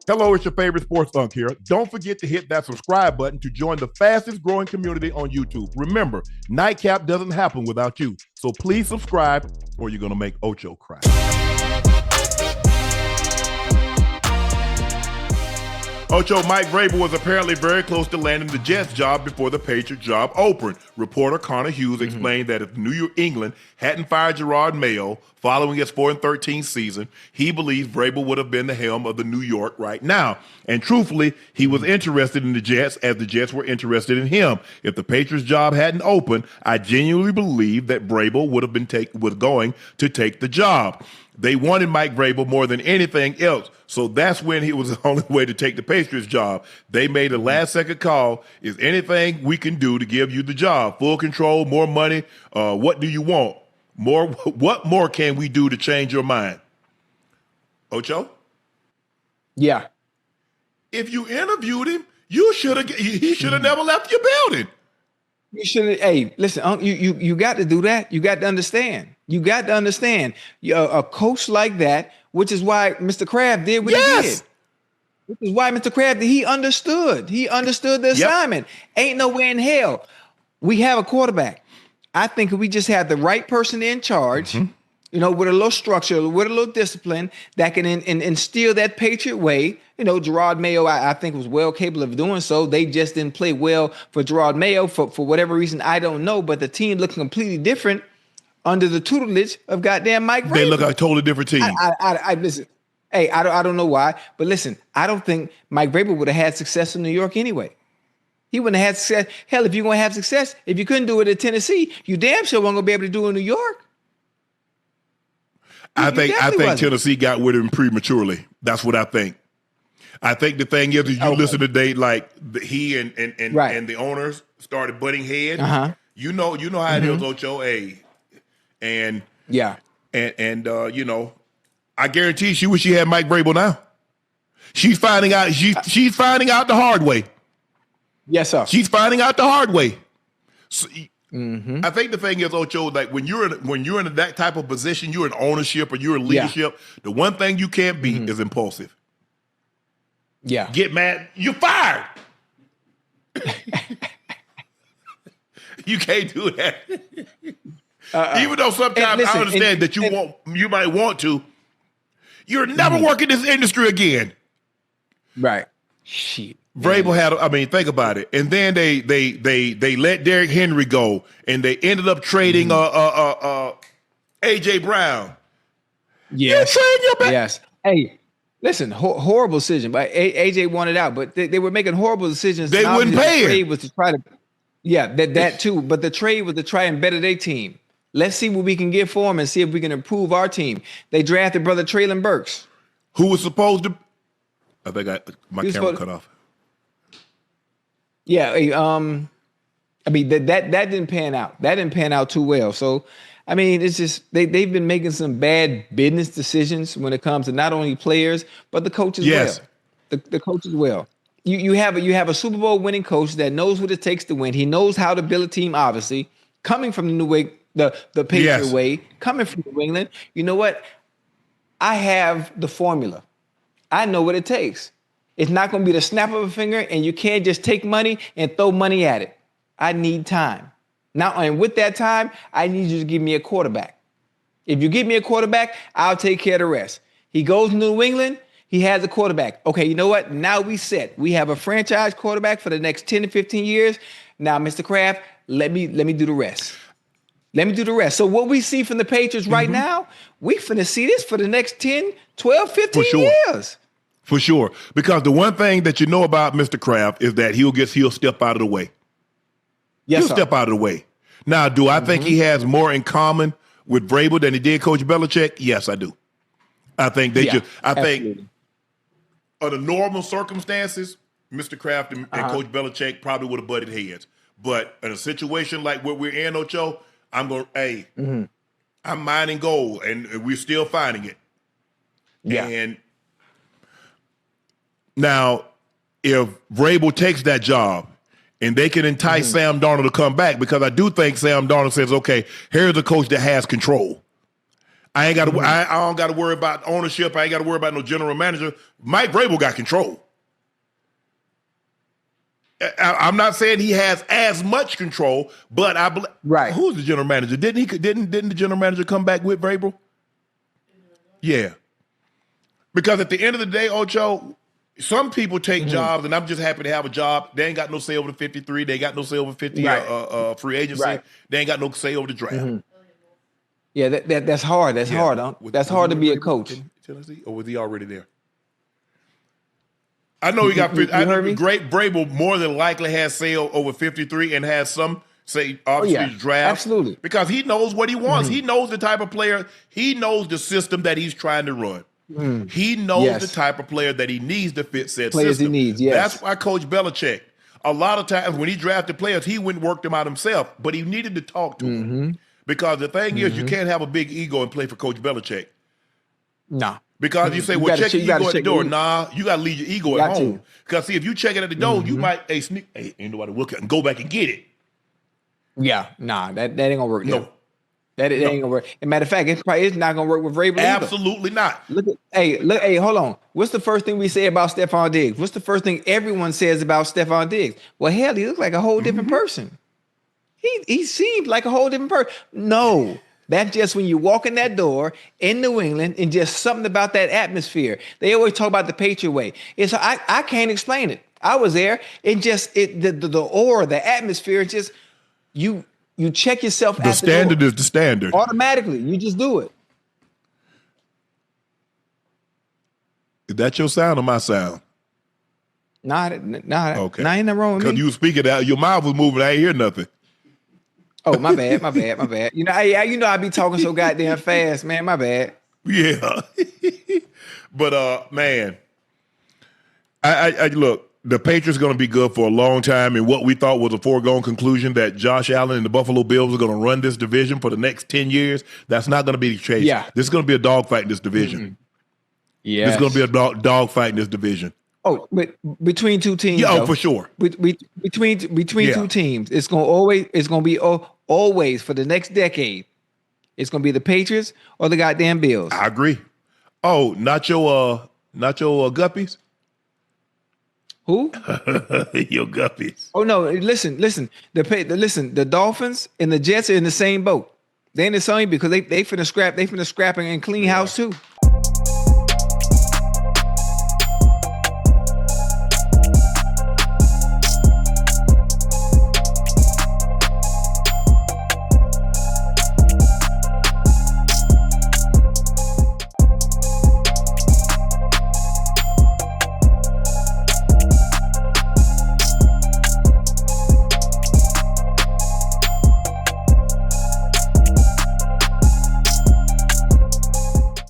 Hello, it's your favorite sports Unc here. Don't forget to hit that subscribe button to join the fastest growing community on YouTube. Remember, Nightcap doesn't happen without you. So please subscribe or you're going to make Ocho cry. Ocho, Mike Vrabel was apparently very close to landing the Jets job before the Patriots job opened. Reporter Connor Hughes explained that if New England hadn't fired Gerard Mayo following his 4-13 season, he believes Vrabel would have been the helm of the New York right now. And truthfully, he was interested in the Jets as the Jets were interested in him. If the Patriots job hadn't opened, I genuinely believe that Vrabel would have been was going to take the job. They wanted Mike Vrabel more than anything else. So that's when he was the only way to take the Patriots job. They made a last-second call. Is anything we can do to give you the job? Full control, more money. What do you want? More. What more can we do to change your mind? Ocho? Yeah. If you interviewed him, he should have never left your building. You shouldn't. Hey, listen, you got to do that. You got to understand. You got to understand. A coach like that, which is why Mr. Kraft did what he did. Which is why Mr. Kraft, he understood. He understood the assignment. Ain't no way in hell we have a quarterback. I think if we just have the right person in charge, with a little structure, with a little discipline that can instill that Patriot way. Gerard Mayo, I think, was well capable of doing so. They just didn't play well for Gerard Mayo for whatever reason. I don't know. But the team looked completely different under the tutelage of goddamn Mike Vrabel. They look like a totally different team. I listen. Hey, I don't know why, but listen, I don't think Mike Vrabel would have had success in New York anyway. He wouldn't have had success. Hell, if you're going to have success, if you couldn't do it in Tennessee, you damn sure weren't going to be able to do it in New York. I think Tennessee got with him prematurely. That's what I think. I think the thing is, you listen to Dave, like he and the owners started butting heads. You know how it is, Ocho. And I guarantee she wish she had Mike Vrabel now. She's finding out. She's finding out the hard way. Yes, sir. She's finding out the hard way. So, I think the thing is, Ocho, like when you're in that type of position, you're in ownership or you're in leadership. The one thing you can't be is impulsive. Yeah. Get mad, you're fired. You can't do that. Even though sometimes I understand that you might want to, you're never working this industry again. Right. Shit. Vrabel had, think about it. And then they let Derrick Henry go, and they ended up trading A.J. Brown. Yes. You trade your back. Yes. Hey, listen, horrible decision. But A.J. wanted out, but they were making horrible decisions. They wouldn't pay him. Was to try to, that too. But the trade was to try and better their team. Let's see what we can get for him and see if we can improve our team. They drafted brother Traylon Burks, who was supposed to. I think my camera cut off. Yeah, that didn't pan out. That didn't pan out too well. So, it's just they've been making some bad business decisions when it comes to not only players but the coaches. Yes. Well. The coaches well. You have a Super Bowl winning coach that knows what it takes to win. He knows how to build a team. Obviously, coming from the Patriot way, coming from New England. You know what? I have the formula. I know what it takes. It's not going to be the snap of a finger, and you can't just take money and throw money at it. I need time. Now, and with that time, I need you to give me a quarterback. If you give me a quarterback, I'll take care of the rest. He goes to New England. He has a quarterback. Okay, you know what? Now we set. We have a franchise quarterback for the next 10 to 15 years. Now, Mr. Kraft, let me do the rest. Let me do the rest. So what we see from the Patriots right now, we finna see this for the next 10, 12, 15 years. For sure. Because the one thing that you know about Mr. Kraft is that he'll step out of the way. Yes, he'll step out of the way. Now, do I think he has more in common with Vrabel than he did Coach Belichick? Yes, I do. I think think under normal circumstances, Mr. Kraft and Coach Belichick probably would have butted heads. But in a situation like what we're in, Ocho, I'm going, I'm mining gold, and we're still finding it. Yeah. And now, if Vrabel takes that job and they can entice Sam Darnold to come back, because I do think Sam Darnold says, okay, here's a coach that has control. I ain't got to. I don't got to worry about ownership. I ain't got to worry about no general manager. Mike Vrabel got control. I'm not saying he has as much control, but I believe. Right. Who's the general manager? Didn't the general manager come back with Vrabel? Yeah. Because at the end of the day, Ocho, some people take jobs, and I'm just happy to have a job. They ain't got no say over the 53. They ain't got no say over 50 free agency. Right. They ain't got no say over the draft. Yeah, that's hard. That's hard. Huh? That's hard to be a coach. In Tennessee, or was he already there? I know he got. I know great Vrabel more than likely has say over 53 and has some say obviously draft. Absolutely, because he knows what he wants. He knows the type of player. He knows the system that he's trying to run. He knows the type of player that he needs to fit said players system. He needs. Yes. That's why Coach Belichick. A lot of times when he drafted players, he went and worked them out himself, but he needed to talk to them. Because the thing is, you can't have a big ego and play for Coach Belichick. Nah. Because you say, well, check your ego at the door. Nah, you got to leave your ego at home. Because, see, if you check it at the door, you might, sneak, ain't nobody look at and go back and get it. Yeah, nah, that ain't going to work. No. That ain't going to work. As a matter of fact, it's not going to work with Vrabel Absolutely not. Hold on. What's the first thing we say about Stephon Diggs? What's the first thing everyone says about Stephon Diggs? Well, hell, he looks like a whole different person. He seems like a whole different person. No, that's just when you walk in that door in New England and just something about that atmosphere. They always talk about the Patriot way. I can't explain it. I was there. The aura, the atmosphere, just you check yourself. The standard is the standard. Automatically, you just do it. Is that your sound or my sound? Nah. Okay. Nah, ain't nothing wrong with me. Because you were speaking out, your mouth was moving. I ain't hear nothing. Oh, my bad. I be talking so goddamn fast, man. My bad. Yeah. But man, I look, the Patriots going to be good for a long time, and what we thought was a foregone conclusion that Josh Allen and the Buffalo Bills are going to run this division for the next 10 years, that's not going to be the case. Yeah. This is going to be a dogfight in this division. Yeah. This is going to be a dogfight in this division. Oh, but between two teams, yeah, for sure. Between two teams, it's gonna be always for the next decade. It's gonna be the Patriots or the goddamn Bills. I agree. Oh, not your guppies. Who? Your guppies. Oh no! Listen. The Dolphins and the Jets are in the same boat. They in the same because they finna scrap. They finna scrap and clean house too.